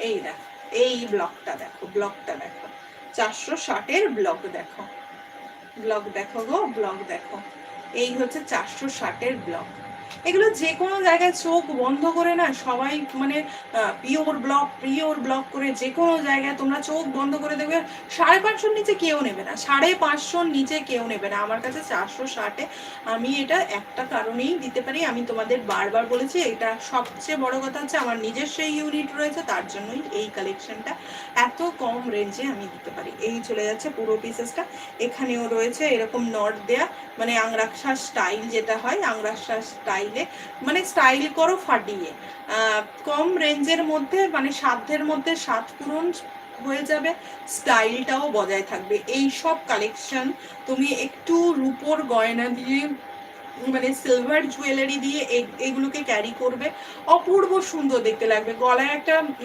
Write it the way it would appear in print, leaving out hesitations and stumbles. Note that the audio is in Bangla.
এই দেখো, এই ব্লকটা দেখো, ব্লকটা দেখো, 460-এর ব্লক দেখো, ব্লক দেখো গো, ব্লক দেখো, এই হচ্ছে 460-এর ব্লক। এগুলো যে কোনো জায়গায় চোখ বন্ধ করে না সবাই মানে পিওর ব্লক করে যে কোনো জায়গায় তোমরা চোখ বন্ধ করে দেবে, 550-র নিচে কেউ নেবে না, 550-র নিচে কেউ নেবে না। আমার কাছে 460-এ আমি এটা একটা কারণেই দিতে পারি, আমি তোমাদের বারবার বলেছি, এটা সবচেয়ে বড় কথা হচ্ছে আমার নিজের সেই ইউনিট রয়েছে, তার জন্যই এই কালেকশনটা এত কম রেঞ্জে আমি দিতে পারি। এই চলে যাচ্ছে পুরো পিসেসটা। এখানেও রয়েছে এরকম নট দেয়া, মানে আংরাক্ষা স্টাইল যেটা হয়, আংরাক্ষা স্টাইলে মানে স্টাইল করো ফাটিয়ে, কম রেঞ্জের মধ্যে মানে সাধ্যের মধ্যে স্বাদ পূরণ হয়ে যাবে, স্টাইলটাও বজায় থাকবে। এই সব কালেকশন তুমি একটু রূপোর গয়না দিয়ে মানে সিলভার জুয়েলারি দিয়ে এগুলোকে ক্যারি করবে, অপূর্ব সুন্দর দেখতে লাগবে। গলায় একটা